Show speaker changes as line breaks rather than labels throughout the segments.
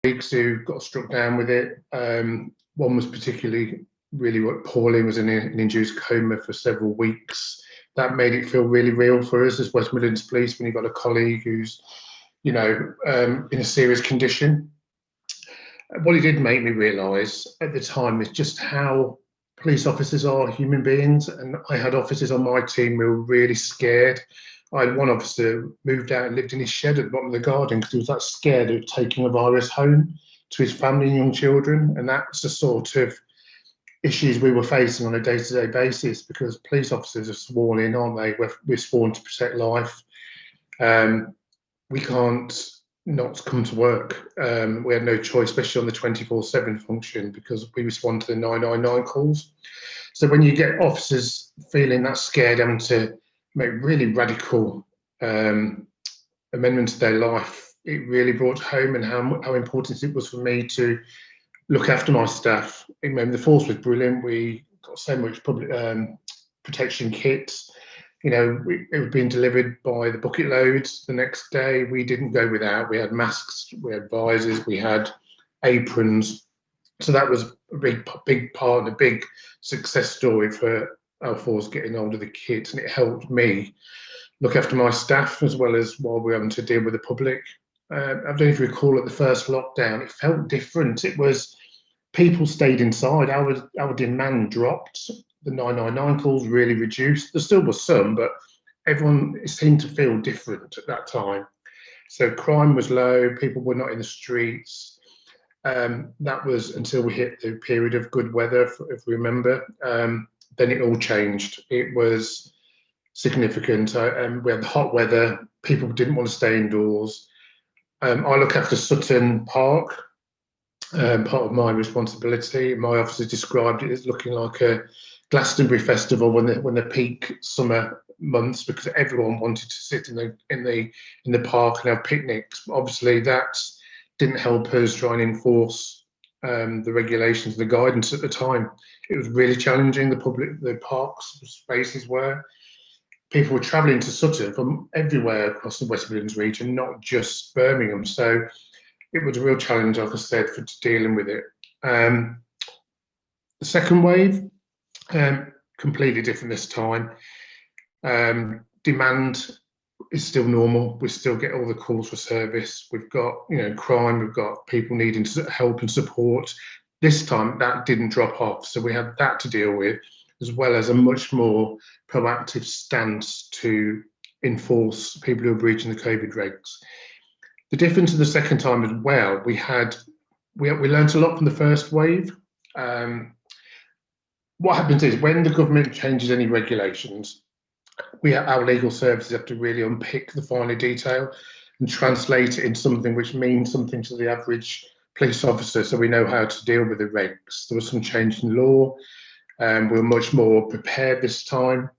colleagues who got struck down with it. One was particularly really poorly, was in an induced coma for several weeks. That made it feel really real for us as West Midlands Police when you've got a colleague who's, in a serious condition. What it did make me realise at the time is just how police officers are human beings. And I had officers on my team who were really scared. I had one officer moved out and lived in his shed at the bottom of the garden because he was that scared of taking a virus home to his family and young children. And that's the sort of issues we were facing on a day-to-day basis, because police officers are sworn in, aren't they? We're sworn to protect life. We can't not come to work. We had no choice, especially on the 24/7 function, because we respond to the 999 calls. So when you get officers feeling that scared, having to make really radical amendments to their life, it really brought home and how important it was for me to look after my staff. The force was brilliant. We got so much public protection kits. It was being delivered by the bucket loads the next day. We didn't go without. We had masks, we had visors, we had aprons. So that was a big part and a big success story for our force getting hold of the kit, and it helped me look after my staff as well as while we were having to deal with the public. I don't know if you recall, at the first lockdown, it felt different. It was people stayed inside. Our demand dropped. The 999 calls really reduced. There still was some, but everyone seemed to feel different at that time. So crime was low. People were not in the streets. That was until we hit the period of good weather, if we remember. Then it all changed. It was significant. We had hot weather. People didn't want to stay indoors. I look after Sutton Park. Part of my responsibility. My officer described it as looking like a Glastonbury festival when the peak summer months, because everyone wanted to sit in the park and have picnics. Obviously, that didn't help us try and enforce the regulations, the guidance at the time. It was really challenging. The parks spaces were. People were travelling to Sutton from everywhere across the West Midlands region, not just Birmingham. So it was a real challenge, like I said, for dealing with it. The second wave, completely different this time. Demand is still normal. We still get all the calls for service. We've got, crime. We've got people needing help and support. This time, that didn't drop off. So we had that to deal with, as well as a much more proactive stance to enforce people who are breaching the COVID regs. The difference in the second time as well, we learned a lot from the first wave. What happens is when the government changes any regulations, our legal services have to really unpick the finer detail and translate it into something which means something to the average police officer, so we know how to deal with the regs. There was some change in law. We were much more prepared this time.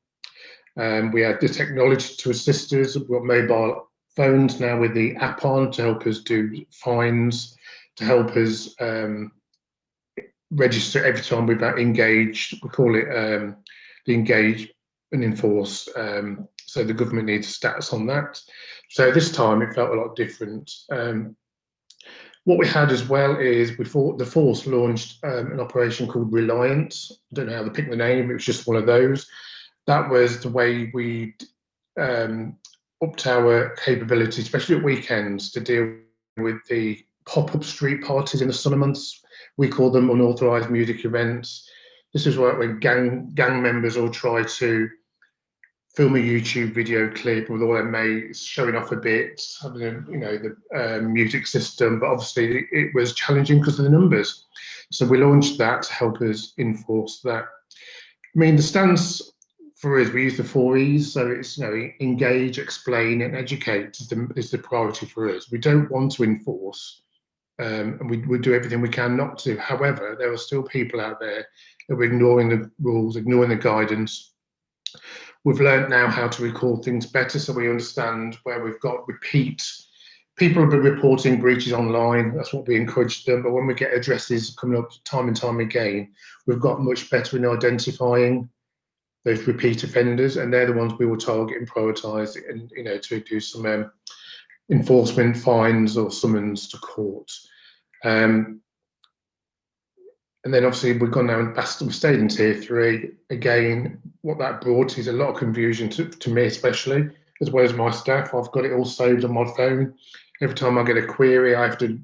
We had the technology to assist us. We've got mobile phones now with the app on to help us do fines, to help us register every time we've engaged. We call it the engage and enforce. So the government needs stats on that. So this time it felt a lot different. What we had as well is the force launched an operation called Reliance. I don't know how they picked the name. It was just one of those. That was the way we upped our capability, especially at weekends, to deal with the pop-up street parties in the summer months. We call them unauthorized music events. This is when gang members all try to film a YouTube video clip with all their mates, showing off a bit, having the music system. But obviously, it was challenging because of the numbers. So we launched that to help us enforce that. The stance for us, we use the 4 E's, so it's engage, explain, and educate is the priority for us. We don't want to enforce, and we do everything we can not to. However, there are still people out there that are ignoring the rules, ignoring the guidance. We've learned now how to record things better, so we understand where we've got repeat. People have been reporting breaches online. That's what we encourage them. But when we get addresses coming up time and time again, we've got much better in identifying those repeat offenders, and they're the ones we will target and prioritise, and to do some enforcement, fines or summons to court. And then obviously we've gone now and we've stayed in tier 3. Again, what that brought is a lot of confusion to me, especially, as well as my staff. I've got it all saved on my phone. Every time I get a query, I have to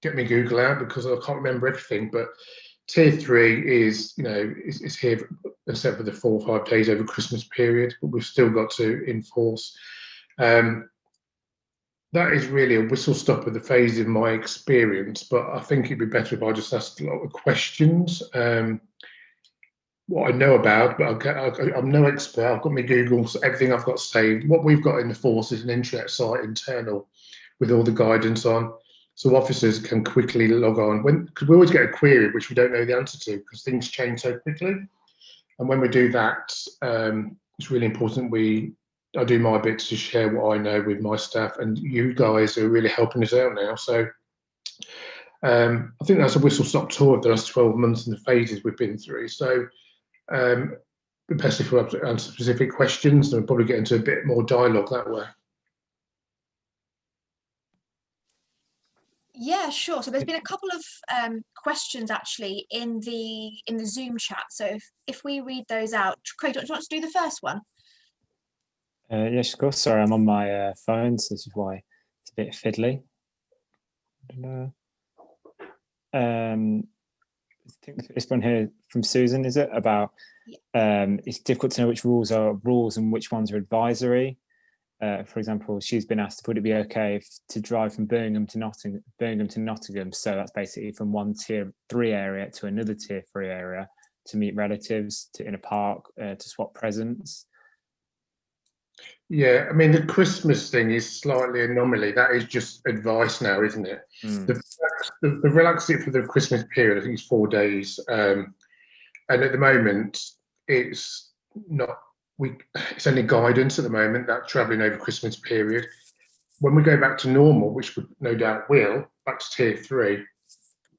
get my Google out because I can't remember everything. But tier 3 is, is here except for the 4 or 5 days over Christmas period, but we've still got to enforce. That is really a whistle stop of the phase in my experience, but I think it'd be better if I just asked a lot of questions. What I know about, but I'm no expert. I've got my Google, so everything I've got saved. What we've got in the force is an intranet site internal with all the guidance on, so officers can quickly log on. Because we always get a query which we don't know the answer to because things change so quickly. And when we do that, it's really important I do my bit to share what I know with my staff, and you guys are really helping us out now. So I think that's a whistle-stop tour of the last 12 months and the phases we've been through. So best if we answer specific questions, and we'll probably get into a bit more dialogue that way.
Yeah, sure. So there's been a couple of questions actually in the Zoom chat. So if we read those out, Craig, do you want to do the first one?
Yes, of course. Sorry, I'm on my phone, so this is why it's a bit fiddly. I think this one here from Susan, is it? About it's difficult to know which rules are rules and which ones are advisory. For example, she's been asked, would it be okay to drive from Birmingham to Nottingham? So that's basically from one tier 3 area to another tier 3 area to meet relatives, in a park, to swap presents.
Yeah, I mean, the Christmas thing is slightly anomaly. That is just advice now, isn't it? The relax it for the Christmas period, I think it's 4 days. And at the moment, it's not, it's only guidance at the moment, that travelling over Christmas period. When we go back to normal, which we no doubt will, back to tier 3,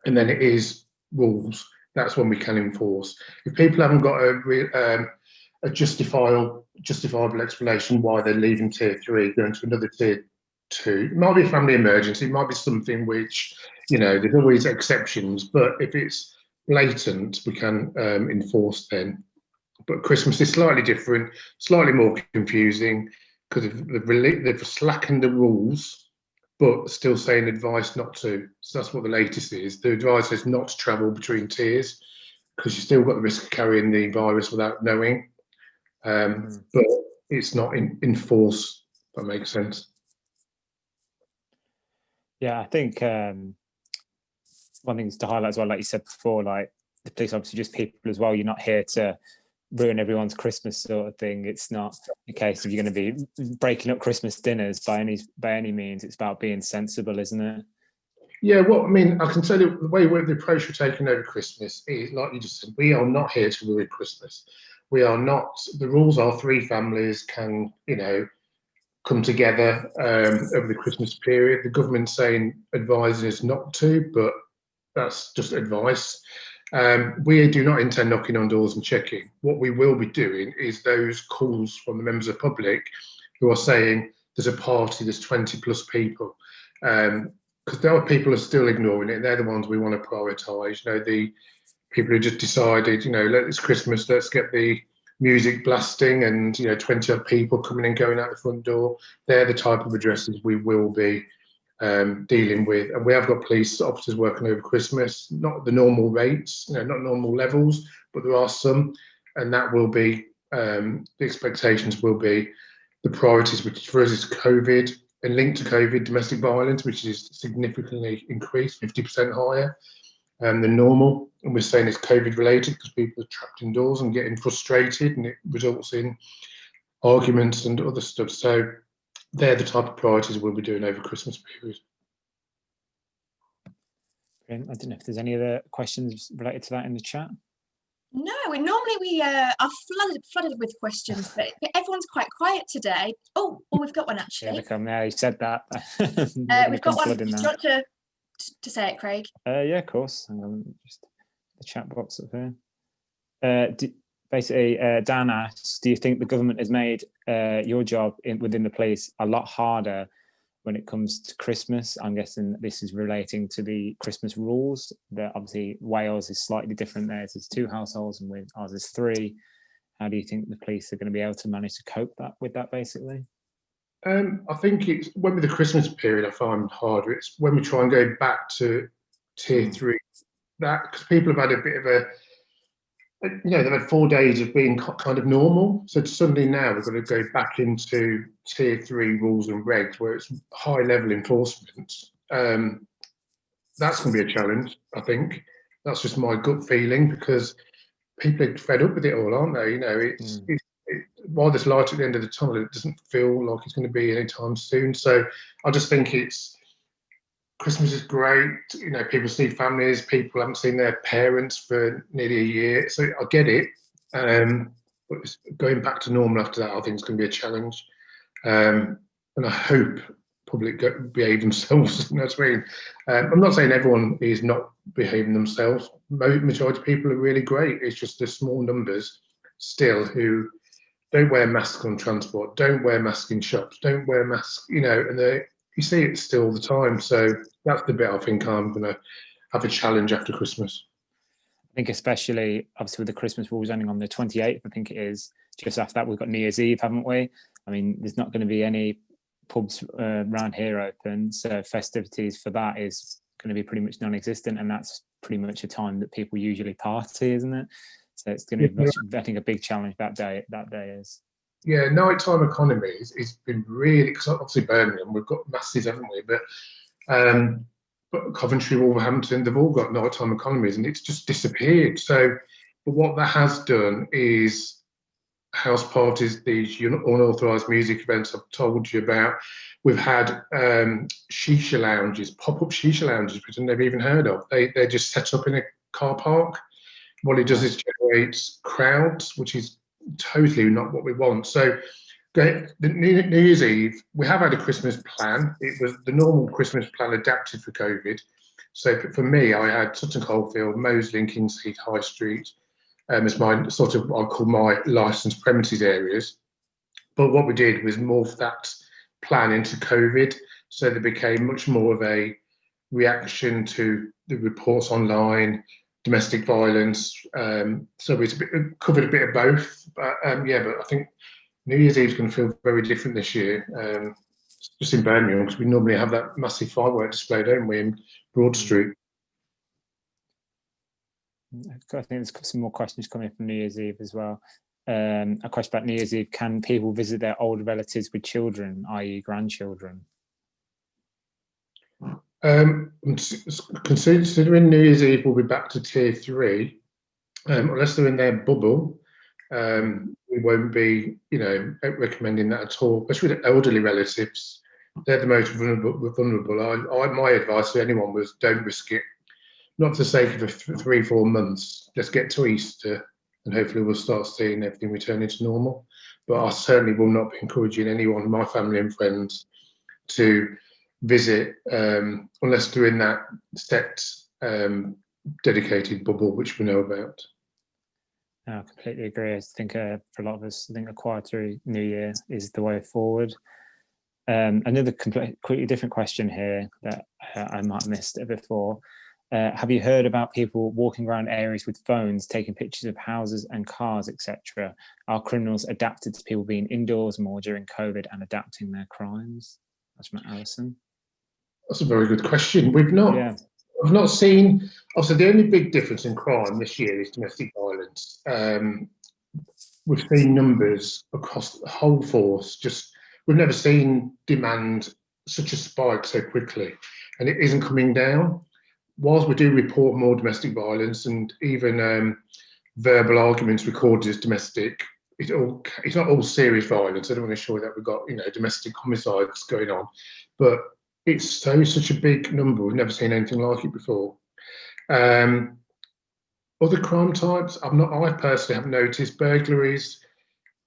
and then it is rules, that's when we can enforce. If people haven't got a justifiable explanation why they're leaving tier 3, going to another tier 2. It might be a family emergency, it might be something which, there's always exceptions, but if it's blatant, we can enforce then. But Christmas is slightly different, slightly more confusing, because they've slackened the rules, but still saying advice not to. So that's what the latest is. The advice is not to travel between tiers, because you've still got the risk of carrying the virus without knowing. But it's not in force, if that makes sense.
Yeah, I think one thing is to highlight as well, like you said before, like the police officers are just people as well. You're not here to ruin everyone's Christmas sort of thing. It's not a case of you're going to be breaking up Christmas dinners by any means. It's about being sensible, isn't it?
Yeah, well, I mean, I can tell you the way the approach we're taking over Christmas is, like you just said, we are not here to ruin Christmas. We are not. The rules are 3 families can, come together over the Christmas period. The government's saying advising us not to, but that's just advice. We do not intend knocking on doors and checking. What we will be doing is those calls from the members of the public who are saying there's a party, there's 20 plus people. Because there are people who are still ignoring it, and they're the ones we want to prioritise. The people who just decided, it's Christmas, let's get the music blasting and 20 odd people coming and going out the front door. They're the type of addresses we will be dealing with. And we have got police officers working over Christmas, not the normal rates, not normal levels, but there are some, and that will be the expectations will be the priorities, which for us is COVID, and linked to COVID, domestic violence, which is significantly increased, 50% higher than normal. And we're saying it's COVID related because people are trapped indoors and getting frustrated, and it results in arguments and other stuff. So they're the type of priorities we'll be doing over Christmas period.
I don't know if there's any other questions related to that in the chat.
No, we are flooded with questions, but everyone's quite quiet today. Oh, we've got one actually.
Yeah, they come now. You said that.
We've got one. Do you want to say it, Craig?
Yeah, of course. Hang on, just the chat box up here. Basically, Dan asks, do you think the government has made your job within the police a lot harder when it comes to Christmas? I'm guessing this is relating to the Christmas rules. That obviously Wales is slightly different. Theirs is 2 households, and with ours is 3. How do you think the police are going to be able to manage to cope with that, basically?
I think it's when with the Christmas period I find harder. It's when we try and go back to tier 3, that because people have had a bit of a, they've had 4 days of being kind of normal. So suddenly now we've got to go back into tier 3 rules and regs where it's high level enforcement. That's going to be a challenge, I think. That's just my gut feeling, because people are fed up with it all, aren't they? While there's light at the end of the tunnel, it doesn't feel like it's going to be anytime soon. So I just think Christmas is great. People see families, people haven't seen their parents for nearly a year. So I get it. But going back to normal after that, I think it's going to be a challenge. And I hope public behave themselves. You know what I mean? I'm not saying everyone is not behaving themselves. Majority of people are really great. It's just the small numbers still who don't wear masks on transport, don't wear masks in shops, don't wear masks, and you see it still all the time. So that's the bit I think I'm going to have a challenge after Christmas.
I think especially, obviously, with the Christmas rules ending on the 28th, I think it is. Just after that, we've got New Year's Eve, haven't we? I mean, there's not going to be any pubs around here open, so festivities for that is going to be pretty much non-existent, and that's pretty much a time that people usually party, isn't it? So it's going to be, I think, a big challenge that day is.
Yeah, nighttime economy has been really, because obviously Birmingham, we've got masses, haven't we? But Coventry, Wolverhampton, they've all got nighttime economies, and it's just disappeared. So, but what that has done is house parties, these unauthorized music events I've told you about. We've had shisha lounges, pop-up shisha lounges, which I've never even heard of. They're just set up in a car park. What it does is generates crowds, which is totally not what we want. So the New Year's Eve, we have had a Christmas plan. It was the normal Christmas plan adapted for COVID. So for me, I had Sutton Coldfield, Moseley and Kingsheath High Street as my sort of, I call my licensed premises areas. But what we did was morph that plan into COVID. So there became much more of a reaction to the reports online, domestic violence. So it's covered a bit of both. But I think New Year's Eve is going to feel very different this year, just in Birmingham, because we normally have that massive firework display, don't we, in Broad Street.
I think there's some more questions coming from New Year's Eve as well. A question about New Year's Eve: can people visit their older relatives with children, i.e. grandchildren?
Considering New Year's Eve will be back to tier 3, unless they're in their bubble, we won't be, recommending that at all. Especially with elderly relatives, they're the most vulnerable. My advice to anyone was don't risk it. Not for the sake of 3-4 months. Let's get to Easter, and hopefully we'll start seeing everything return into normal. But I certainly will not be encouraging anyone, my family and friends, to visit unless they're in that set dedicated bubble which we know about.
I completely agree. I think for a lot of us, I think a quieter New Year is the way forward. Another completely different question here that I might have missed before. Have you heard about people walking around areas with phones, taking pictures of houses and cars, etc.? Are criminals adapted to people being indoors more during COVID and adapting their crimes? That's from Alison.
That's a very good question. We've not seen. Also, the only big difference in crime this year is domestic violence. We've seen numbers across the whole force. We've never seen demand such a spike so quickly, and it isn't coming down. Whilst we do report more domestic violence and even verbal arguments recorded as domestic, it's not all serious violence. I don't want to show that we've got domestic homicides going on, but it's such a big number. We've never seen anything like it before. Other crime types, I personally haven't noticed. Burglaries,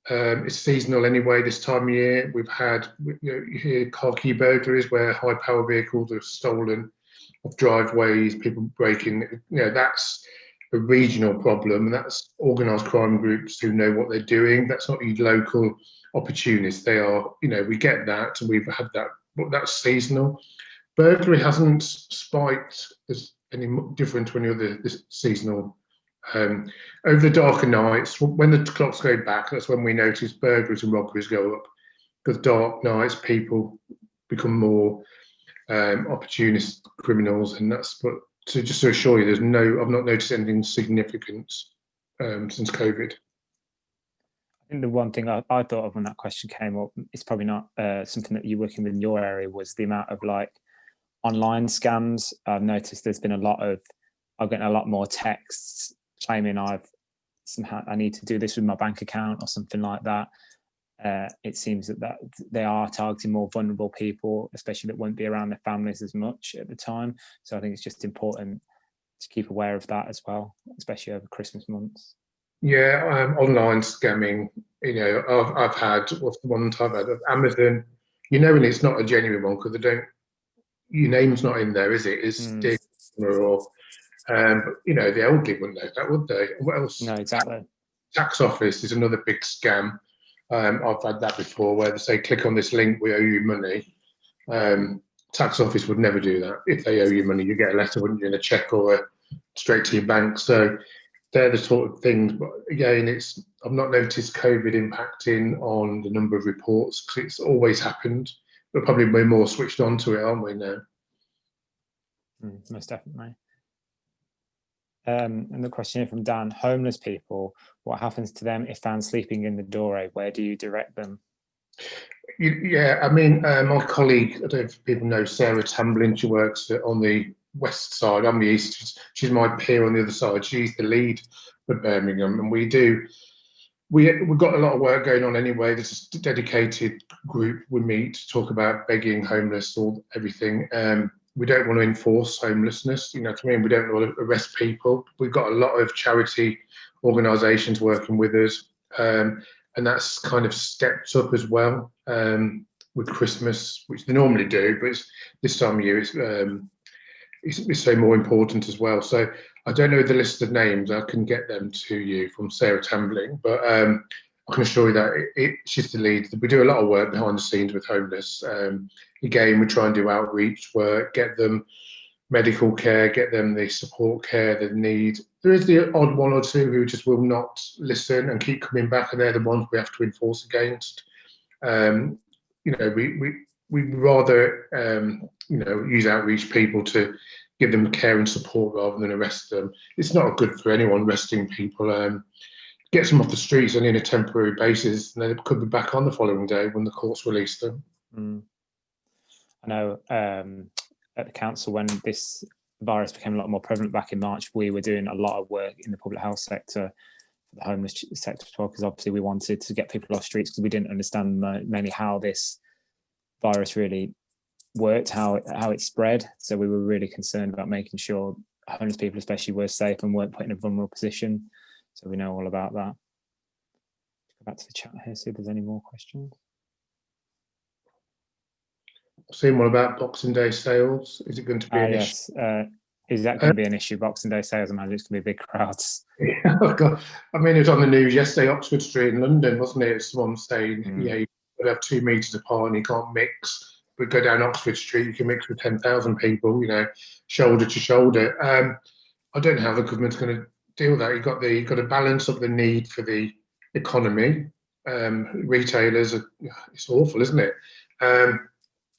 it's seasonal anyway this time of year. We've had you hear car key burglaries where high power vehicles are stolen off driveways, people breaking. That's a regional problem, and that's organised crime groups who know what they're doing. That's not your local opportunists. They are, we get that, and we've had that but that's seasonal. Burglary hasn't spiked as any different to any other seasonal. Over the darker nights, when the clocks go back, that's when we notice burglaries and robberies go up. Because dark nights, people become more opportunist criminals, and that's. But just to assure you, I've not noticed anything significant since COVID.
I think the one thing I thought of when that question came up, it's probably not something that you're working with in your area, was the amount of like online scams. I've noticed there's been I'm getting a lot more texts claiming I need to do this with my bank account or something like that. It seems that they are targeting more vulnerable people, especially that won't be around their families as much at the time. So I think it's just important to keep aware of that as well, especially over Christmas months.
Yeah, online scamming. I've had, what's the one I've had of Amazon. When it's not a genuine one because your name's not in there, is it? It's or but the elderly wouldn't know that, would they? What else?
No, exactly.
Tax office is another big scam. I've had that before, where they say, click on this link, we owe you money. Tax office would never do that. If they owe you money, you get a letter, wouldn't you, in a check or straight to your bank. So they're the sort of things. But again, I've not noticed COVID impacting on the number of reports, because it's always happened. But probably we're more switched on to it, aren't we now?
Most definitely. And the question here from Dan: homeless people, what happens to them if found sleeping in the doorway? Where do you direct them?
Yeah, I mean, my colleague, I don't know if people know Sarah Tamblin, she works on the west side, I'm the east. She's my peer on the other side. She's the lead for Birmingham, and we've got a lot of work going on anyway. There's a dedicated group we meet to talk about begging, homeless, all everything. We don't want to enforce homelessness, you know what I mean? We don't want to arrest people. We've got a lot of charity organisations working with us, and that's kind of stepped up as well with Christmas, which they normally do, but this time of year it's so more important as well. So I don't know the list of names. I can get them to you from Sarah Tambling, but I can assure you that she's the lead. We do a lot of work behind the scenes with homeless. Again, we try and do outreach work, get them medical care, get them the support care they need. There is the odd one or two who just will not listen and keep coming back, and they're the ones we have to enforce against. We rather use outreach people to give them care and support rather than arrest them. It's not good for anyone arresting people. Gets them off the streets only on a temporary basis, and they could be back on the following day when the courts release them.
I know at the council, when this virus became a lot more prevalent back in March, we were doing a lot of work in the public health sector, the homeless sector as well, because obviously we wanted to get people off streets because we didn't understand mainly how this virus really worked, how it spread. So we were really concerned about making sure homeless people especially were safe and weren't put in a vulnerable position. So we know all about that. Go back to the chat here, see if there's any more questions.
I've seen one about Boxing Day sales. Is it going to be an
issue? Is that going to be an issue? Boxing Day sales, I imagine it's going to be big crowds.
Yeah, I mean, it was on the news yesterday, Oxford Street in London, wasn't it? Someone saying, you have 2 meters apart and you can't mix. But go down Oxford Street, you can mix with 10,000 people, shoulder to shoulder. I don't know how the government's going to deal with that. You've got to balance up the need for the economy. Retailers, it's awful, isn't it?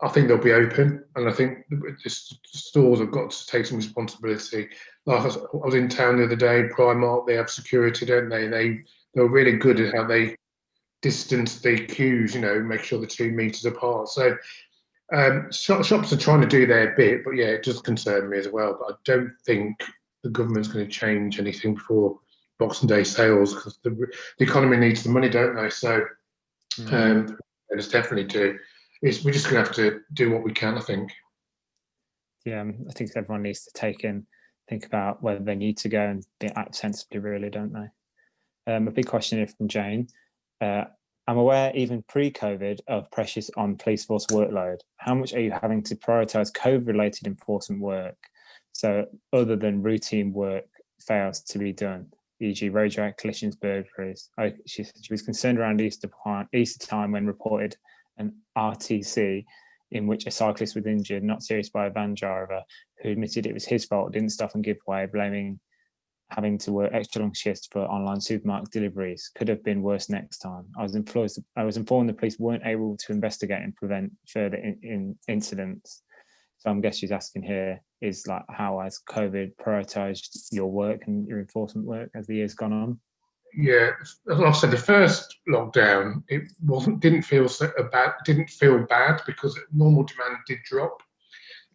I think they'll be open, and I think the stores have got to take some responsibility. Like I was in town the other day, Primark, they have security, don't they? They're really good at how they distance the queues, make sure they're 2 meters apart. So shops are trying to do their bit, but yeah, it does concern me as well. But I don't think the government's going to change anything before Boxing Day sales, because the economy needs the money, don't they? So it's definitely do. We're just going to have to do what we can, I think.
Yeah, I think everyone needs to think about whether they need to go and act sensibly, really, don't they? A big question here from Jane. I'm aware, even pre-COVID, of pressures on police force workload. How much are you having to prioritise COVID-related enforcement work, so other than routine work fails to be done, e.g. road collisions, burglaries? She was concerned around Easter time when reported an RTC in which a cyclist was injured, not serious, by a van driver who admitted it was his fault, didn't stop and give way, blaming having to work extra long shifts for online supermarket deliveries. Could have been worse next time. I was informed the police weren't able to investigate and prevent further incidents. So I'm guessing she's asking here is like, how has COVID prioritised your work and your enforcement work as the year's gone on?
Yeah, as I said, the first lockdown, it didn't feel bad because normal demand did drop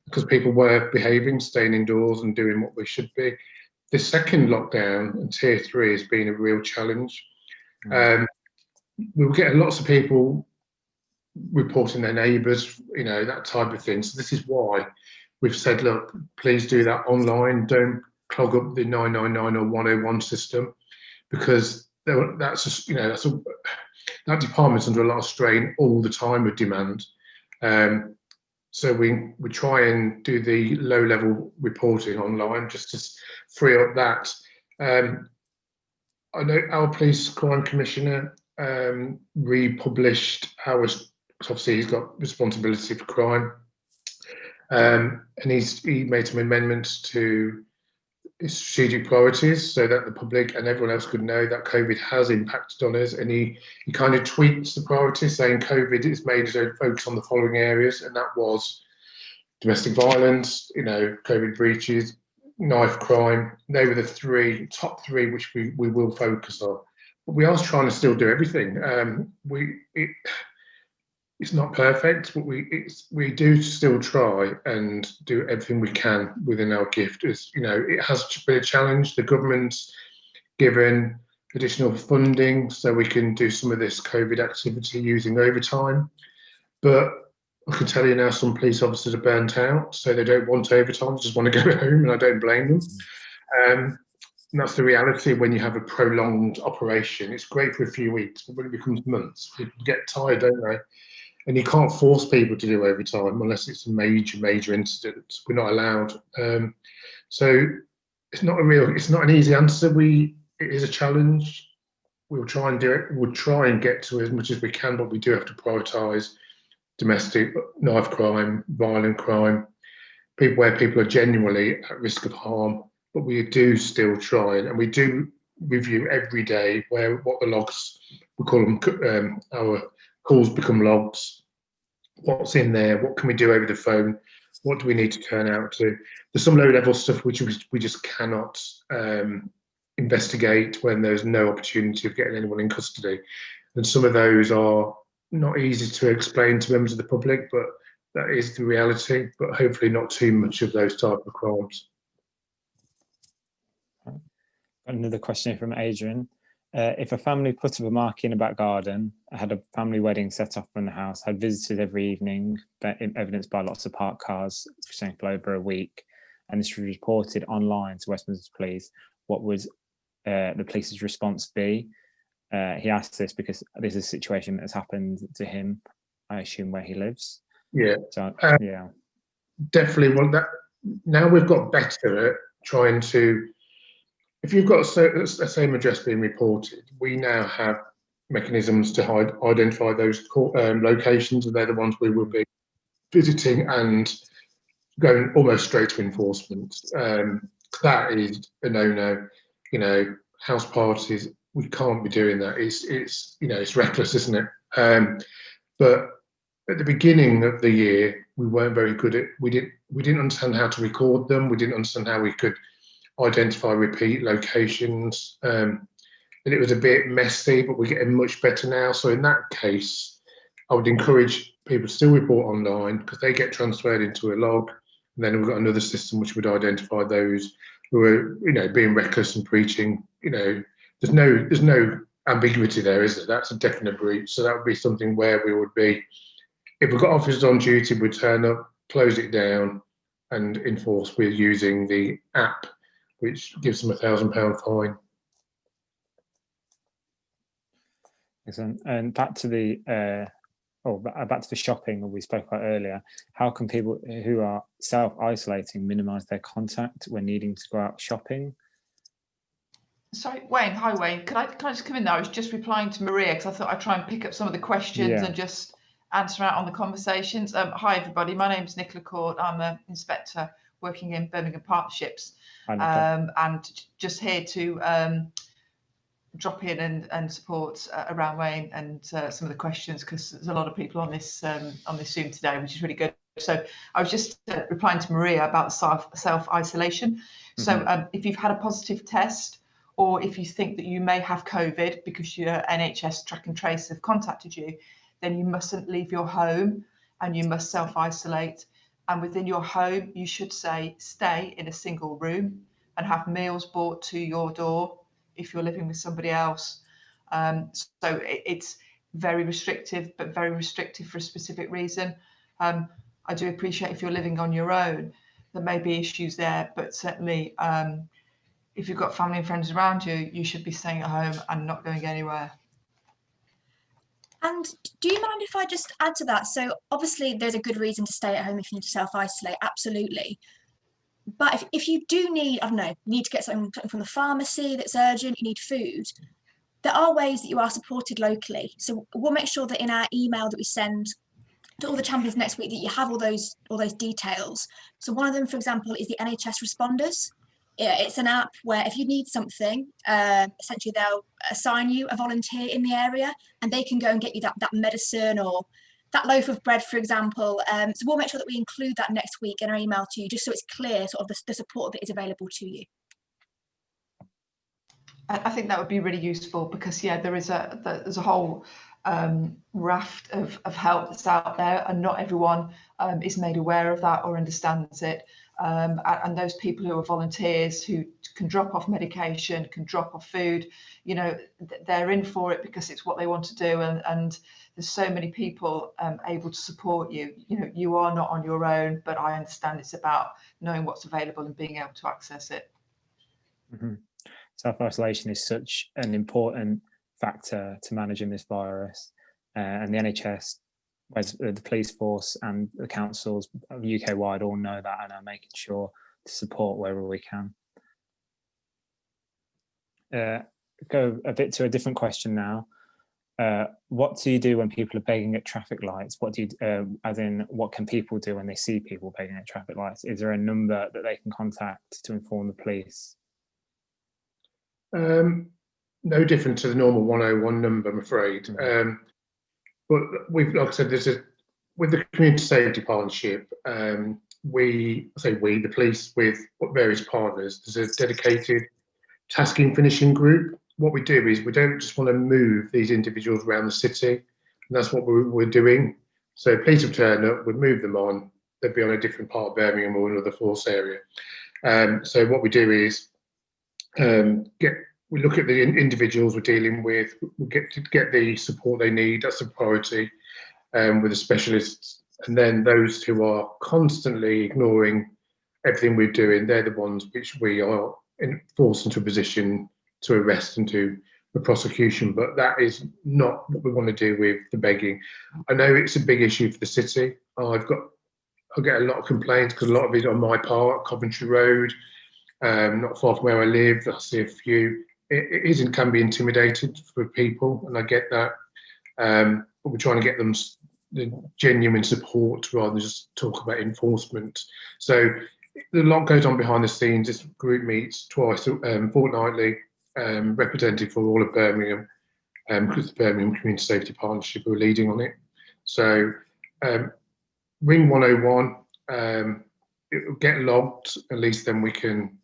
because people were behaving, staying indoors and doing what they should be. The second lockdown and tier 3 has been a real challenge. We were getting lots of people reporting their neighbours, that type of thing. So this is why we've said, look, please do that online. Don't clog up the 999 or 101 system, because that department's under a lot of strain all the time with demand. So we try and do the low-level reporting online just to free up that. I know our police crime commissioner republished ours. Obviously, he's got responsibility for crime, and he made some amendments to his strategic priorities so that the public and everyone else could know that COVID has impacted on us. And he kind of tweaks the priorities, saying COVID is made to focus on the following areas, and that was domestic violence, COVID breaches, knife crime. They were the top three which we will focus on. But we are trying to still do everything. It's not perfect, but we do still try and do everything we can within our gift. It has been a challenge. The government's given additional funding so we can do some of this COVID activity using overtime. But I can tell you now, some police officers are burnt out, so they don't want overtime, just want to go home, and I don't blame them. And that's the reality when you have a prolonged operation. It's great for a few weeks, but when it becomes months, people get tired, don't they? And you can't force people to do overtime unless it's a major incident. We're not allowed. So it's not an easy answer. It is a challenge. We'll try and do it. We'll try and get to as much as we can, but we do have to prioritise domestic, knife crime, violent crime, where people are genuinely at risk of harm. But we do still try, and we do review every day what the logs, we call them, our calls become logs. What's in there? What can we do over the phone? What do we need to turn out to? There's some low-level stuff which we just cannot investigate when there's no opportunity of getting anyone in custody. And some of those are not easy to explain to members of the public, but that is the reality. But hopefully not too much of those type of crimes.
Another question from Adrian. If a family put up a marquee in a back garden, had a family wedding set off in the house, had visitors every evening, evidenced by lots of parked cars, for example, over a week, and this was reported online to Westminster Police, what would the police's response be? He asked this because this is a situation that's happened to him, I assume, where he lives.
Yeah.
So, yeah.
Definitely. Well, now we've got better at trying to. If you've got a same address being reported, we now have mechanisms to identify those locations, and they're the ones we will be visiting and going almost straight to enforcement. That is a no-no. House parties, we can't be doing that. It's reckless, isn't it? But at the beginning of the year, we weren't very good at. We didn't understand how to record them. We didn't understand how we could identify repeat locations, and it was a bit messy, but we're getting much better now. So in that case, I would encourage people to still report online because they get transferred into a log, and then we've got another system which would identify those who are being reckless and preaching. There's no ambiguity there, is there? That's a definite breach. So that would be something where we would be, if we've got officers on duty, we'd turn up, close it down, and enforce. We're using the app, which gives them £1,000 fine.
Excellent. And back to the shopping we spoke about earlier. How can people who are self-isolating minimise their contact when needing to go out shopping?
Sorry, Wayne. Hi, Wayne. Can I just come in there? I was just replying to Maria because I thought I'd try and pick up some of the questions and just answer out on the conversations. Hi everybody, my name's Nicola Court. I'm an inspector working in Birmingham Partnerships, and just here to drop in and support around Wayne and some of the questions, because there's a lot of people on this Zoom today, which is really good. So I was just replying to Maria about self-isolation. So if you've had a positive test, or if you think that you may have COVID because your NHS track and trace have contacted you, then you mustn't leave your home and you must self-isolate. And within your home, you should stay in a single room and have meals brought to your door if you're living with somebody else. So it's very restrictive, but very restrictive for a specific reason. I do appreciate if you're living on your own, there may be issues there, but certainly if you've got family and friends around you, you should be staying at home and not going anywhere.
And do you mind if I just add to that? So obviously there's a good reason to stay at home if you need to self-isolate, absolutely. But if you do need, I don't know, you need to get something from the pharmacy that's urgent, you need food, there are ways that you are supported locally. So we'll make sure that in our email that we send to all the champions next week that you have all those details. So one of them, for example, is the Nhs Responders. It's an app where if you need something, essentially they'll assign you a volunteer in the area and they can go and get you that medicine or that loaf of bread, for example. So we'll make sure that we include that next week in our email to you, just so it's clear sort of the support that is available to you.
I think that would be really useful, because yeah, there's a whole raft of help that's out there, and not everyone is made aware of that or understands it. And those people who are volunteers who can drop off medication, can drop off food, you know, they're in for it because it's what they want to do, and there's so many people able to support you. You know, you are not on your own, but I understand it's about knowing what's available and being able to access it.
Self-isolation is such an important factor to managing this virus, and the NHS, the police force and the councils UK-wide all know that and are making sure to support wherever we can. Go a bit to a different question now. What do you do when people are begging at traffic lights? What do you, as in, what can people do when they see people begging at traffic lights? Is there a number that they can contact to inform the police?
No different to the normal 101 number, I'm afraid. But we've, like I said, with the community safety partnership, the police with various partners, there's a dedicated tasking finishing group. What we do is we don't just want to move these individuals around the city, and that's what we're doing. So police will turn up, we'll move them on, they'll be on a different part of Birmingham or another force area. So what we do is we look at the individuals we're dealing with, we get the support they need. That's a priority with the specialists. And then those who are constantly ignoring everything we're doing, they're the ones which we are forced into a position to arrest and do the prosecution. But that is not what we want to do with the begging. I know it's a big issue for the city. I get a lot of complaints because a lot of it on my part, Coventry Road, not far from where I live. I see a few. It can be intimidated for people, and I get that. But we're trying to get them the genuine support rather than just talk about enforcement. So a lot goes on behind the scenes. This group meets twice fortnightly, representative for all of Birmingham, because the Birmingham Community Safety Partnership are leading on it. So ring 101. It will get logged. At least then we can,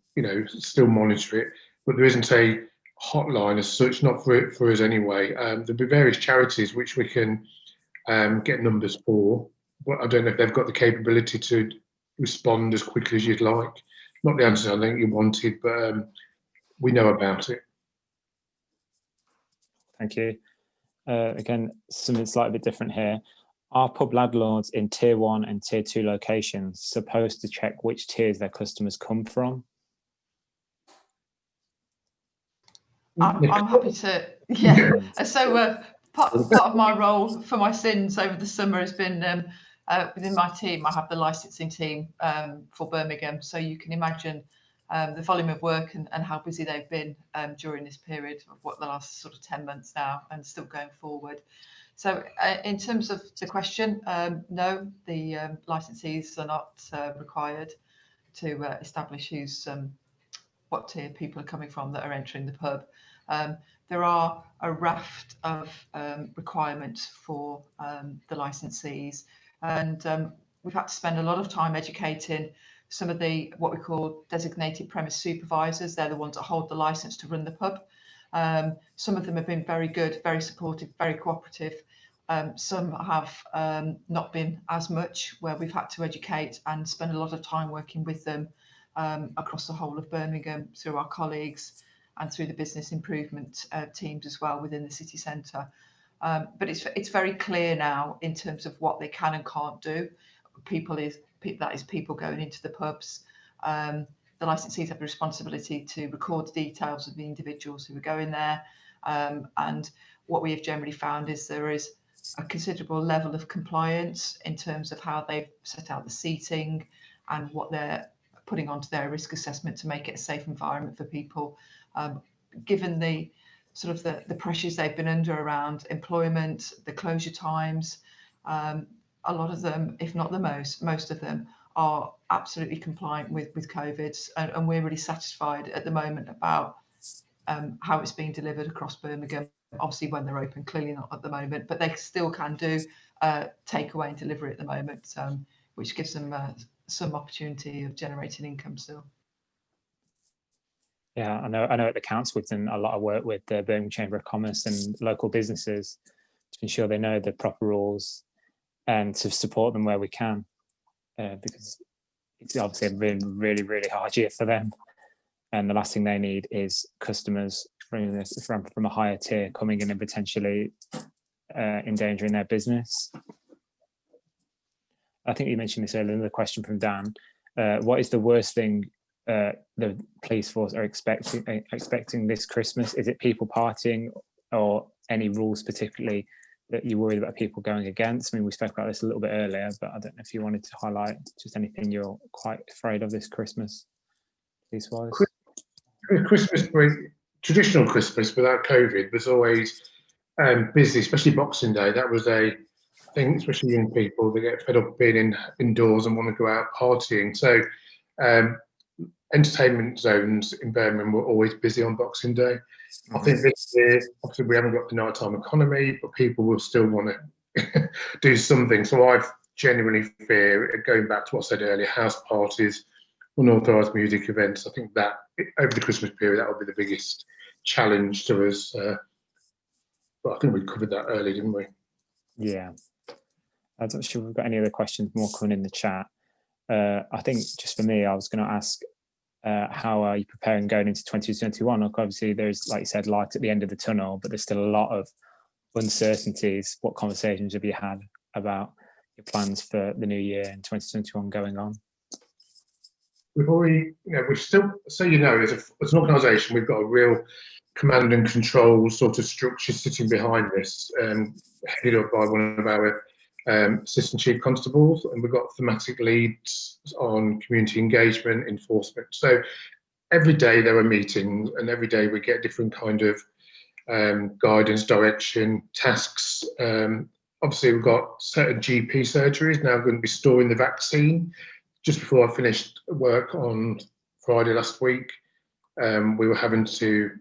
still monitor it. But there isn't a hotline as such, not for us anyway. There'll be various charities which we can get numbers for, but I don't know if they've got the capability to respond as quickly as you'd like. Not the answer I think you wanted, but we know about it.
Thank you. Again, something slightly bit different here. Are pub landlords in tier 1 and tier 2 locations supposed to check which tiers their customers come from?
I'm happy to, yeah. So part of my role for my sins over the summer has been within my team. I have the licensing team for Birmingham, so you can imagine the volume of work and how busy they've been during this period of the last sort of 10 months now, and still going forward. So in terms of the question, no, the licensees are not required to establish what tier people are coming from that are entering the pub. There are a raft of requirements for the licensees, and we've had to spend a lot of time educating some of the what we call designated premise supervisors. They're the ones that hold the license to run the pub. Some of them have been very good, very supportive, very cooperative. Some have not been as much, where we've had to educate and spend a lot of time working with them across the whole of Birmingham through our colleagues and through the business improvement teams as well within the city centre. But it's very clear now in terms of what they can and can't do. That is people going into the pubs. The licensees have a responsibility to record the details of the individuals who are going there. And what we have generally found is there is a considerable level of compliance in terms of how they've set out the seating and what they're putting onto their risk assessment to make it a safe environment for people. Given the sort of the pressures they've been under around employment, the closure times, a lot of them, if not the most of them, are absolutely compliant with COVID, and we're really satisfied at the moment about how it's being delivered across Birmingham. Obviously, when they're open, clearly not at the moment, but they still can do takeaway and delivery at the moment, which gives them some opportunity of generating income still.
Yeah, I know at the council we've done a lot of work with the Birmingham Chamber of Commerce and local businesses to ensure they know the proper rules and to support them where we can, because it's obviously been really, really hard year for them. And the last thing they need is customers from a higher tier coming in and potentially endangering their business. I think you mentioned this earlier, another question from Dan. What is the worst thing the police force are expecting this Christmas? Is it people partying, or any rules particularly that you're worried about people going against? I mean, we spoke about this a little bit earlier, but I don't know if you wanted to highlight just anything you're quite afraid of this Christmas, police-wise.
Christmas break, traditional Christmas without COVID was always busy, especially Boxing Day. That was a thing, especially young people, they get fed up being indoors and want to go out partying. So entertainment zones in Birmingham were always busy on Boxing Day. I think this year, obviously we haven't got the nighttime economy, but people will still want to do something. So I genuinely fear, going back to what I said earlier, house parties, unauthorised music events. I think that over the Christmas period, that will be the biggest challenge to us. But I think we covered that earlier, didn't we?
Yeah. I'm not sure if we've got any other questions more coming in the chat. I think just for me, I was going to ask, how are you preparing going into 2021? Look, obviously, there's, like you said, light at the end of the tunnel, but there's still a lot of uncertainties. What conversations have you had about your plans for the new year in 2021 going on?
We've already, we've still, so as an organisation, we've got a real command and control sort of structure sitting behind this, headed up by one of our assistant chief constables, and we've got thematic leads on community engagement, enforcement. So every day there are meetings, and every day we get different kind of guidance, direction, tasks. Obviously, we've got certain GP surgeries now going to be storing the vaccine. Just before I finished work on Friday last week, we were having to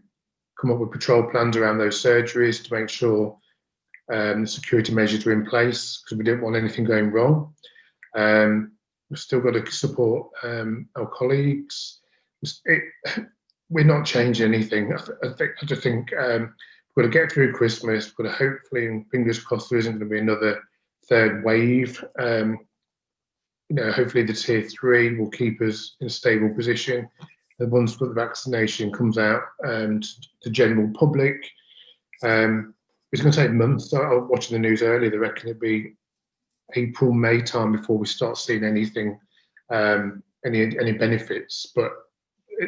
come up with patrol plans around those surgeries to make sure the security measures were in place, because we didn't want anything going wrong. We've still got to support our colleagues. We're not changing anything. I just think we've got to get through Christmas. We've got to hopefully, and fingers crossed, there isn't going to be another third wave. Hopefully the tier 3 will keep us in a stable position. And once the vaccination comes out to the general public, it's going to take months. I was watching the news earlier. They reckon it'll be April, May time before we start seeing anything, any benefits. But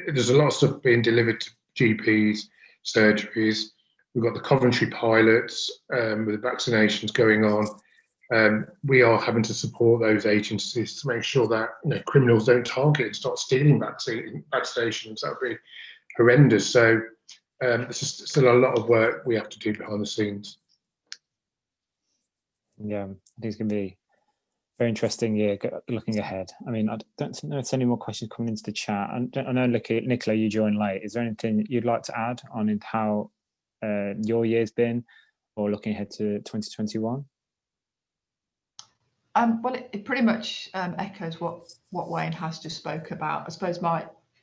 there's a lot of stuff being delivered to GPs, surgeries. We've got the Coventry pilots with the vaccinations going on. We are having to support those agencies to make sure that criminals don't target and start stealing vaccinations. That would be horrendous. So there's still a lot of work we have to do behind the scenes.
Yeah, I think it's going to be a very interesting year looking ahead. I mean, I don't know if there's any more questions coming into the chat. I know, Nicola, you joined late. Is there anything you'd like to add on how your year's been, or looking ahead to 2021?
Well, it pretty much echoes what Wayne has just spoke about. I suppose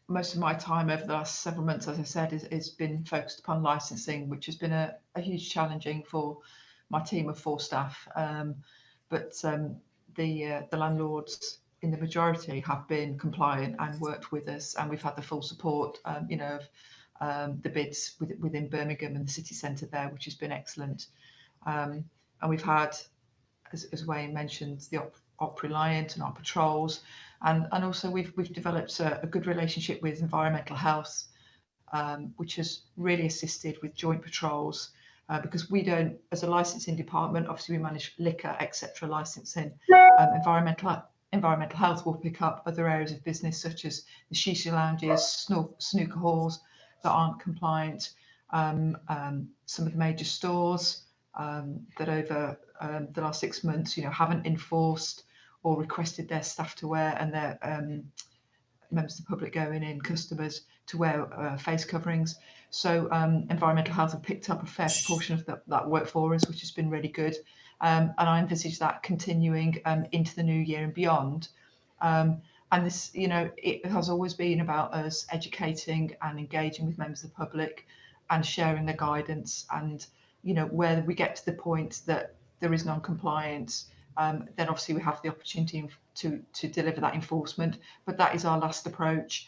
most of my time over the last several months, as I said, is been focused upon licensing, which has been a huge challenging for my team of 4 staff. But the landlords in the majority have been compliant and worked with us, and we've had the full support, of the bids within Birmingham and the city centre there, which has been excellent. And we've had, as Wayne mentioned, the Op Reliant and our patrols, and also we've developed a good relationship with environmental health, which has really assisted with joint patrols, because we don't, as a licensing department, obviously we manage liquor, etc. licensing. Environmental health will pick up other areas of business such as the shisha lounges, snooker halls that aren't compliant, some of the major stores that over the last 6 months, haven't enforced or requested their staff to wear, and their members of the public going in, customers, to wear face coverings. So environmental health have picked up a fair proportion of that work for us, which has been really good. And I envisage that continuing into the new year and beyond. And this, it has always been about us educating and engaging with members of the public and sharing their guidance. And where we get to the point that there is non-compliance, then obviously we have the opportunity to deliver that enforcement. But that is our last approach.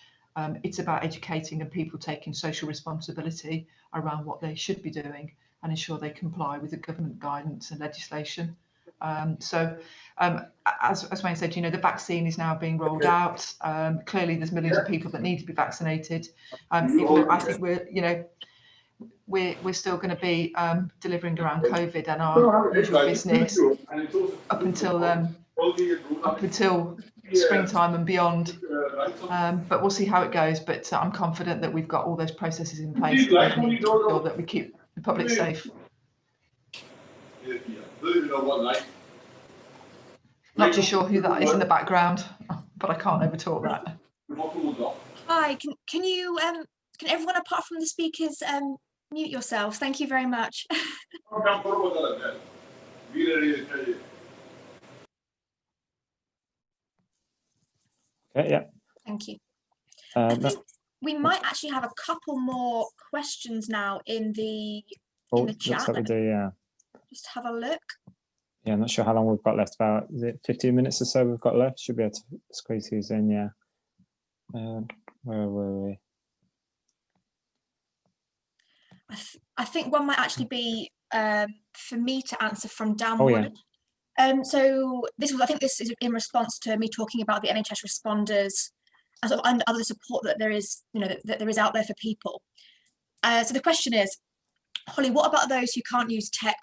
It's about educating and people taking social responsibility around what they should be doing and ensure they comply with the government guidance and legislation. So as Wayne said, the vaccine is now being rolled out. Clearly there's millions of people that need to be vaccinated. I think we're still going to be delivering around COVID and our usual business up until springtime and beyond. But we'll see how it goes. But I'm confident that we've got all those processes in place that we need to ensure that we keep the public safe. Not too sure who that is in the background, but I can't overtalk that.
Hi, can you can everyone apart from the speakers mute yourselves? Thank you very much.
Okay, yeah.
Thank you. I think we might actually have a couple more questions now in the chat.
Looks like we do, yeah.
Just have a look.
Yeah, I'm not sure how long we've got left. About, is it 15 minutes or so we've got left? Should be able to squeeze these in, yeah. Where were we?
I think one might actually be for me to answer from downward.
Oh, yeah.
So this is in response to me talking about the Nhs Responders and other support that there is, that there is out there for people. So the question is, Holly, what about those who can't use tech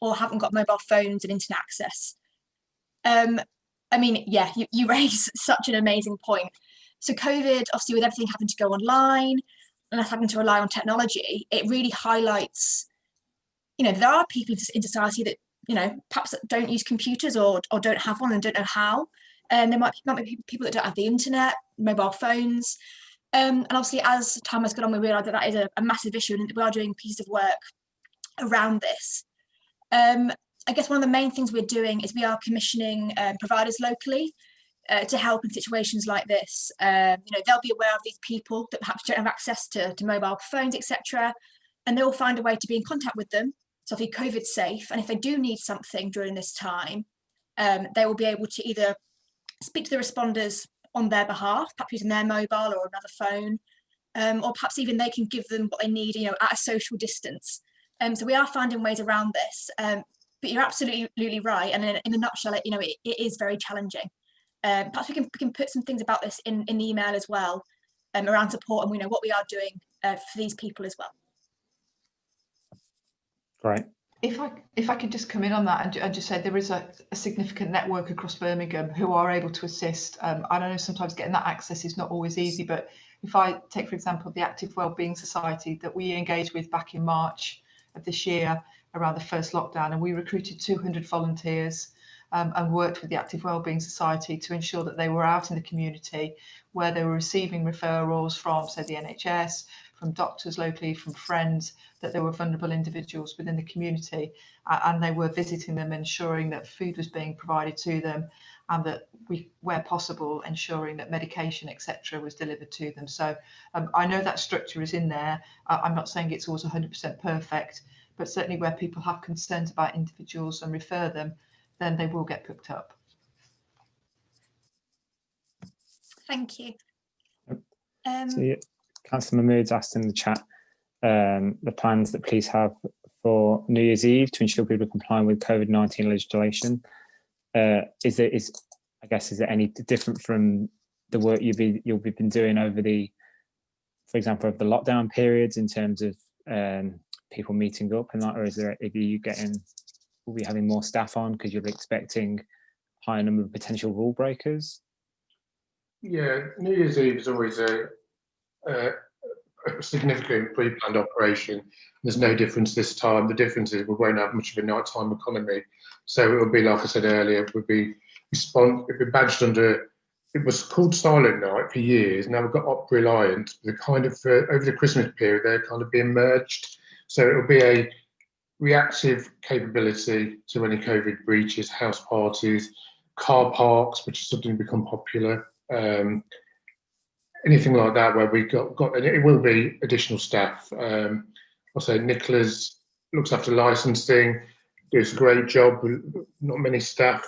or haven't got mobile phones and internet access? I mean, yeah, you raise such an amazing point. So COVID, obviously with everything having to go online and us having to rely on technology, it really highlights, there are people in society that, perhaps don't use computers or don't have one and don't know how. And there might be people that don't have the internet, mobile phones. And obviously as time has gone on, we realise that is a massive issue, and we are doing pieces of work around this. I guess one of the main things we're doing is we are commissioning providers locally to help in situations like this. They'll be aware of these people that perhaps don't have access to mobile phones, etc. And they'll find a way to be in contact with them. So if you're COVID safe, and if they do need something during this time, they will be able to either speak to the responders on their behalf, perhaps using their mobile or another phone, or perhaps even they can give them what they need, at a social distance. So we are finding ways around this, but you're absolutely right. And in a nutshell, it is very challenging. Perhaps we can put some things about this in the email as well, around support and what we are doing for these people as well.
Right.
If I could just come in on that and just say there is a significant network across Birmingham who are able to assist. I don't know, sometimes getting that access is not always easy, but if I take, for example, the Active Wellbeing Society that we engaged with back in March of this year, around the first lockdown, and we recruited 200 volunteers and worked with the Active Wellbeing Society to ensure that they were out in the community where they were receiving referrals from, say, the NHS, from doctors locally, from friends, that there were vulnerable individuals within the community, and they were visiting them, ensuring that food was being provided to them, and that where possible, ensuring that medication, etc., was delivered to them. So I know that structure is in there. I'm not saying it's always 100% perfect, but certainly where people have concerns about individuals and refer them, then they will get picked up.
Thank you.
So, Councillor Mahmood's asked in the chat the plans that police have for New Year's Eve to ensure people are complying with COVID-19 legislation. Is it any different from the work you've been doing over for example, over the lockdown periods in terms of people meeting up and that, or will be having more staff on because you're expecting a higher number of potential rule breakers?
Yeah, New Year's Eve is always a significant pre-planned operation. There's no difference this time. The difference is we won't have much of a nighttime economy. So it will be, like I said earlier, it would be badged under, it was called Silent Night for years. Now we've got Opera Reliant. The kind of, over the Christmas period, they're kind of being merged. So it will be a reactive capability to any COVID breaches, house parties, car parks, which is something become popular. Anything like that where we got and it will be additional staff. I'll say Nicholas looks after licensing, does a great job with not many staff,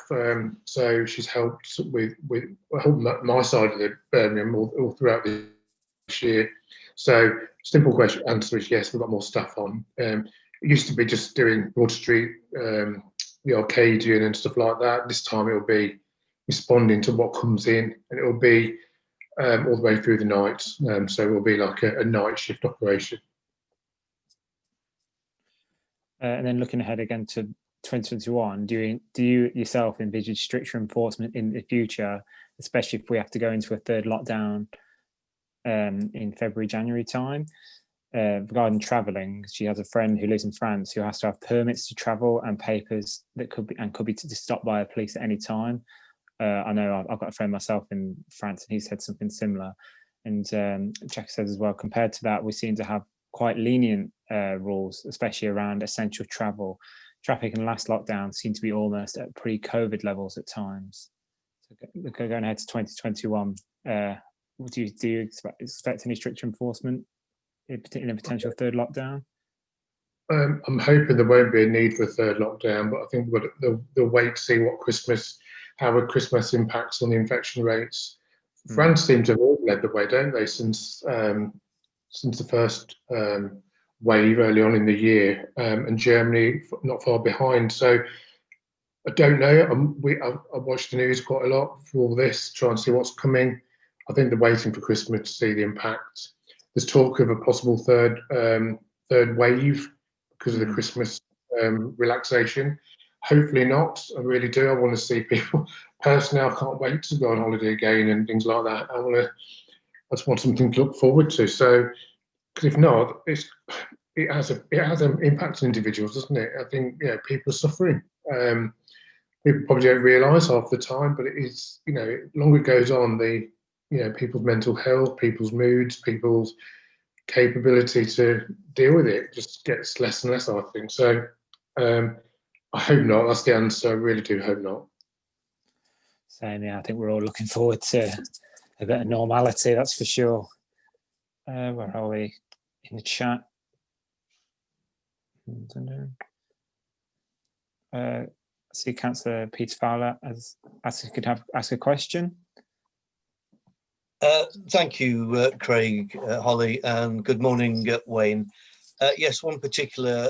so she's helped with my side of the Birmingham all throughout this year. So simple question answer is yes, we've got more staff on. It used to be just doing Broad Street, the Arcadian and stuff like that. This time it'll be responding to what comes in, and it'll be all the way through the night. So it will be like a night shift operation.
And then looking ahead again to 2021, do you yourself envisage stricter enforcement in the future, especially if we have to go into a third lockdown in February, January time? Regarding travelling, she has a friend who lives in France who has to have permits to travel and papers that could be stopped by the police at any time. I know I've got a friend myself in France, and he said something similar. And Jack says as well, compared to that, we seem to have quite lenient rules, especially around essential travel. Traffic in the last lockdown seemed to be almost at pre-COVID levels at times. So going ahead to 2021, do you expect any stricter enforcement in a potential third lockdown?
I'm hoping there won't be a need for a third lockdown, but I think they'll wait to see how Christmas impacts on the infection rates. France seems to have all led the way, don't they, since the first wave early on in the year, and Germany not far behind. So I don't know. I watched the news quite a lot for all this, try and see what's coming. I think they're waiting for Christmas to see the impact. There's talk of a possible third wave because of the Christmas relaxation. Hopefully not. I really do. I want to see people. Personally, I can't wait to go on holiday again and things like that. I just want something to look forward to. So, because if not, it has an impact on individuals, doesn't it? I think people are suffering. People probably don't realise half the time, but it is. The longer it goes on, people's mental health, people's moods, people's capability to deal with it just gets less and less, I think. So. I hope not. That's the answer. I really do hope not.
Same, yeah. I think we're all looking forward to a bit of normality, that's for sure. Where are we in the chat? I see Councillor Peter Fowler as he could ask a question.
Thank you, Craig, Holly, and good morning, Wayne. Yes, one particular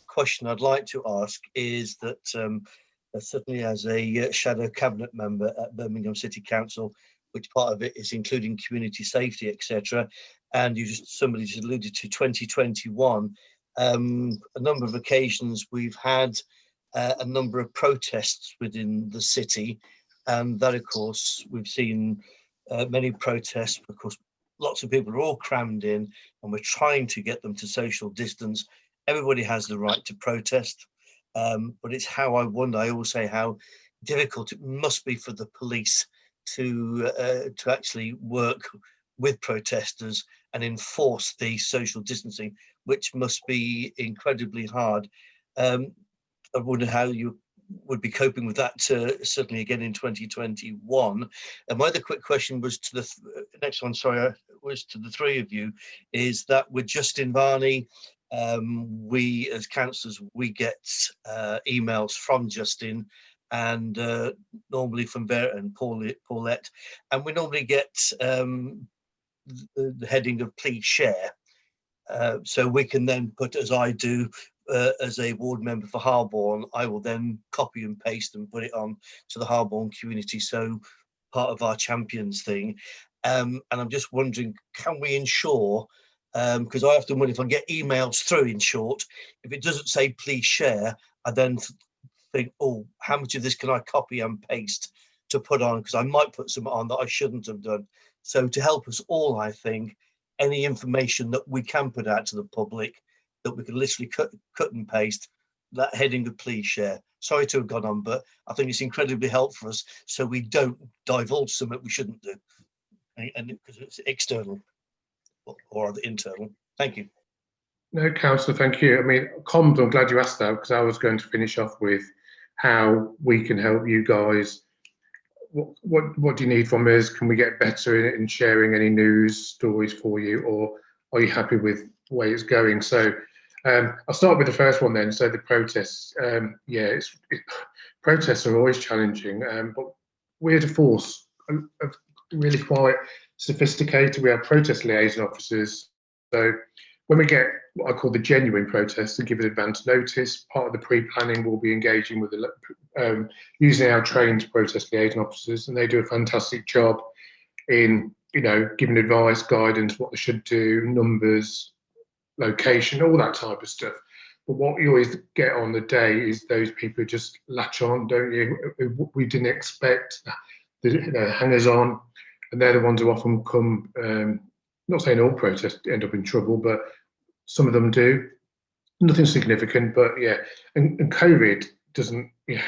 question I'd like to ask is that certainly as a shadow cabinet member at Birmingham City Council, which part of it is including community safety, etc., and somebody just alluded to 2021, a number of occasions we've had a number of protests within the city, and that of course we've seen many protests because lots of people are all crammed in and we're trying to get them to social distance. everybody has the right to protest, but it's how I always say how difficult it must be for the police to actually work with protesters and enforce the social distancing, which must be incredibly hard. I wonder how you would be coping with that, certainly again in 2021. And my other quick question was to the next one, sorry, was to the three of you, is that with Justin Varney, we as councillors, we get emails from Justin and normally from Vera and Paulette, and we normally get the heading of please share. So we can then put, as I do, as a ward member for Harborne, I will then copy and paste and put it on to the Harborne community. So part of our champions thing. And I'm just wondering, can we ensure, because I often wonder if I get emails through, in short, if it doesn't say please share, I then think, oh, how much of this can I copy and paste to put on? Because I might put some on that I shouldn't have done. So to help us all, I think, any information that we can put out to the public that we can literally cut and paste, that heading of please share. Sorry to have gone on, but I think it's incredibly helpful for us so we don't divulge something we shouldn't do, and because it's external or internal. Thank you.
No, Councillor, thank you. I mean, comms, I'm glad you asked that, because I was going to finish off with how we can help you guys. What do you need from us? Can we get better in sharing any news stories for you, or are you happy with the way it's going? So I'll start with the first one then. So the protests, protests are always challenging, but we're the force of really quite sophisticated. We have protest liaison officers. So when we get what I call the genuine protests and give it advance notice, part of the pre-planning will be engaging with using our trained protest liaison officers, and they do a fantastic job in, giving advice, guidance, what they should do, numbers, location, all that type of stuff. But what you always get on the day is those people who just latch on, don't you? We didn't expect the hangers on, and they're the ones who often come. Not saying all protests end up in trouble, but some of them do. Nothing significant, but yeah. And COVID doesn't. Yeah,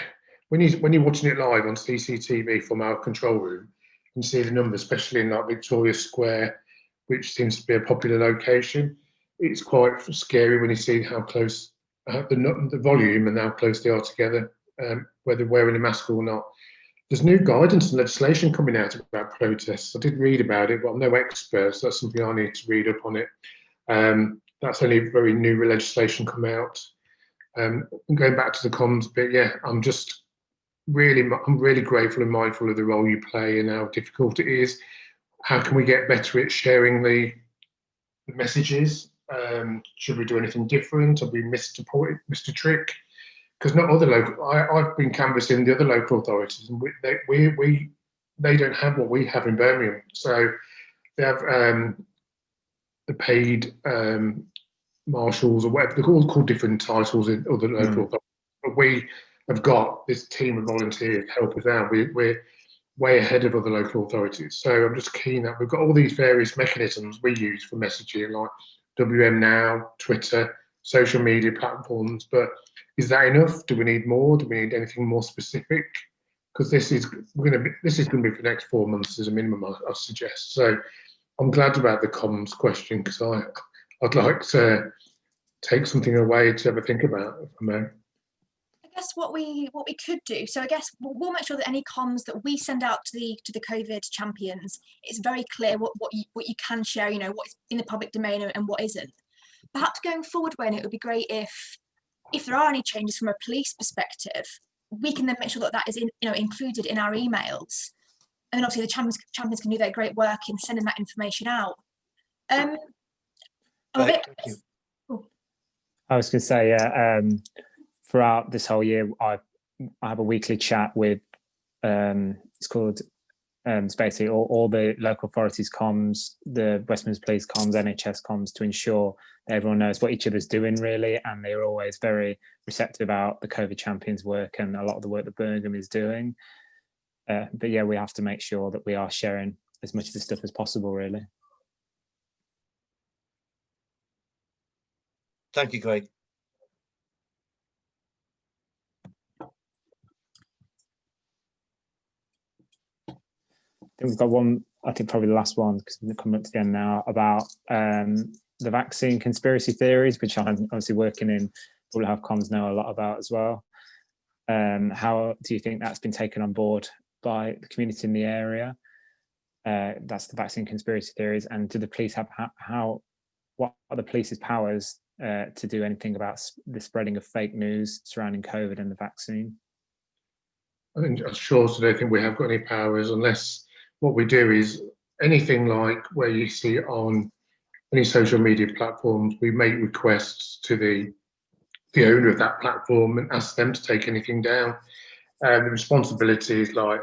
when you're watching it live on CCTV from our control room, you see the numbers, especially in like Victoria Square, which seems to be a popular location. It's quite scary when you see how close the volume and how close they are together, whether wearing a mask or not. There's new guidance and legislation coming out about protests. I did read about it, but I'm no expert, so that's something I need to read up on it. That's only very new legislation come out. And going back to the comms bit, yeah, I'm really grateful and mindful of the role you play and how difficult it is. How can we get better at sharing the messages? Should we do anything different? Have we missed a trick? Because not other local. I've been canvassing the other local authorities, and they don't have what we have in Birmingham. So they have the paid marshals or whatever. They're all called different titles in other local authorities. But we have got this team of volunteers to help us out. We're way ahead of other local authorities. So I'm just keen that we've got all these various mechanisms we use for messaging, like WM Now, Twitter, social media platforms, but is that enough? Do we need more? Do we need anything more specific? Because this is going to be for the next 4 months as a minimum, I suggest. So I'm glad about the comms question, because I'd like to take something away to have a think about, if I may.
I guess what we could do. So I guess we'll make sure that any comms that we send out to the COVID champions, it's very clear what you can share. What's in the public domain and what isn't. Perhaps going forward, Wayne, it would be great if there are any changes from a police perspective, we can then make sure that is included in our emails. And then obviously the champions can do their great work in sending that information out.
I was going to say, yeah, throughout this whole year, I have a weekly chat with, it's called, it's basically all the local authorities comms, the Westminster Police comms, NHS comms, to ensure that everyone knows what each other's doing, really, and they're always very receptive about the COVID champions work and a lot of the work that Birmingham is doing. But yeah, we have to make sure that we are sharing as much of this stuff as possible, really.
Thank you, Craig.
think we've got one, I think probably the last one, because we're coming up to the end now, about the vaccine conspiracy theories, which I'm obviously working in public health comms know a lot about as well. How do you think that's been taken on board by the community in the area? That's the vaccine conspiracy theories. And do the police have what are the police's powers to do anything about the spreading of fake news surrounding COVID and the vaccine?
I think I don't think we have got any powers, unless what we do is anything like where you see on any social media platforms, we make requests to the owner of that platform and ask them to take anything down. The responsibility is like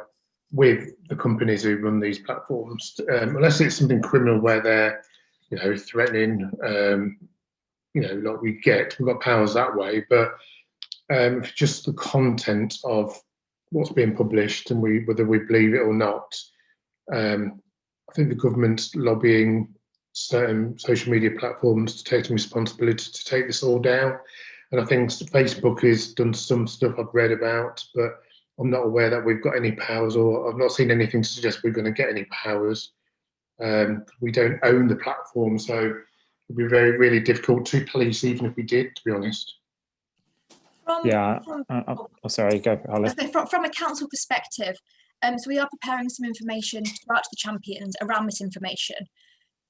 with the companies who run these platforms, unless it's something criminal where they're, threatening, like we've got powers that way. But just the content of what's being published and whether we believe it or not, I think the government's lobbying certain social media platforms to take some responsibility to take this all down. And I think Facebook has done some stuff I've read about, but I'm not aware that we've got any powers, or I've not seen anything to suggest we're going to get any powers. We don't own the platform, so it'd be really difficult to police, even if we did, to be honest.
Sorry, go, Holly.
From a council perspective, so we are preparing some information to go out to the champions around misinformation.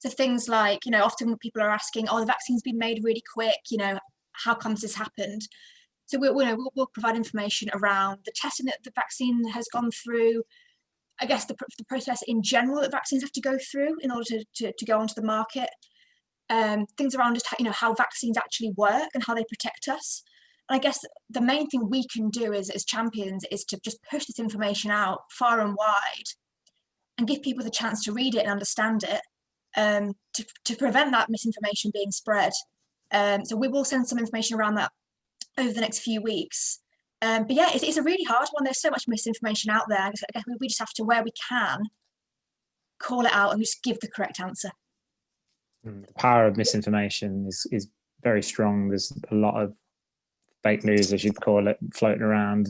So things like, often people are asking, oh, the vaccine's been made really quick, how comes this happened? So we'll provide information around the testing that the vaccine has gone through, I guess the process in general that vaccines have to go through in order to go onto the market, things around just how vaccines actually work and how they protect us. And I guess the main thing we can do as champions is to just push this information out far and wide and give people the chance to read it and understand it, to prevent that misinformation being spread. So we will send some information around that over the next few weeks. But yeah, it's a really hard one. There's so much misinformation out there. I guess we just have to, where we can, call it out and just give the correct answer.
The power of misinformation is very strong. There's a lot of fake news, as you'd call it, floating around.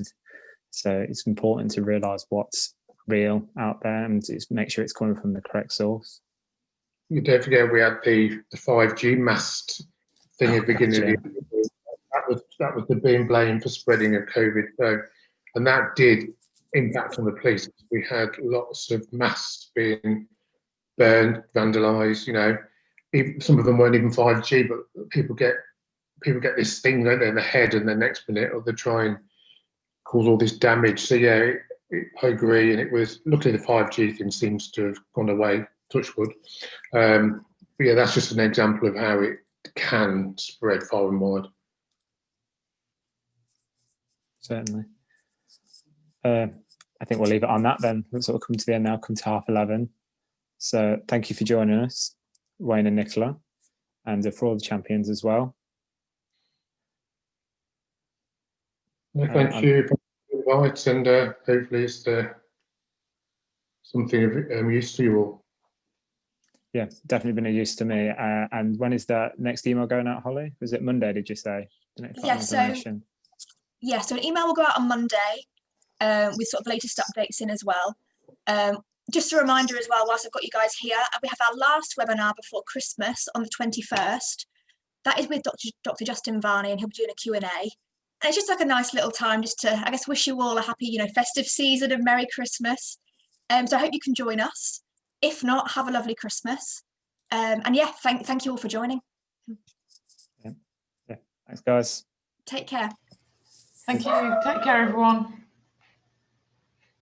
So it's important to realise what's real out there and make sure it's coming from the correct source.
You don't forget we had the 5G mast thing at the beginning of the year. That was the being blamed for spreading of COVID. So, and that did impact on the police. We had lots of masts being burned, vandalised. Some of them weren't even 5G, but people get this thing, don't they, in the head, and the next minute, or they try and cause all this damage. So yeah, I agree. And it was, luckily the 5G thing seems to have gone away, touch wood. But yeah, that's just an example of how it can spread far and wide.
Certainly. I think we'll leave it on that then. We'll sort of come to the end now, come to 11:30. So thank you for joining us, Wayne and Nicola, and for all the champions as well.
Thank you for the invite, and hopefully it's something of use to you all.
Yeah, definitely been a use to me. And when is that next email going out, Holly? Was it Monday, did you say?
So an email will go out on Monday with sort of latest updates in as well. Just a reminder as well, whilst I've got you guys here, we have our last webinar before Christmas on the 21st. That is with Dr. Justin Varney, and he'll be doing a Q&A. And it's just like a nice little time just to, I guess, wish you all a happy, festive season and Merry Christmas. So I hope you can join us. If not, have a lovely Christmas. And yeah, thank you all for joining.
Yeah. Thanks, guys.
Take care.
Thank you. Take care, everyone.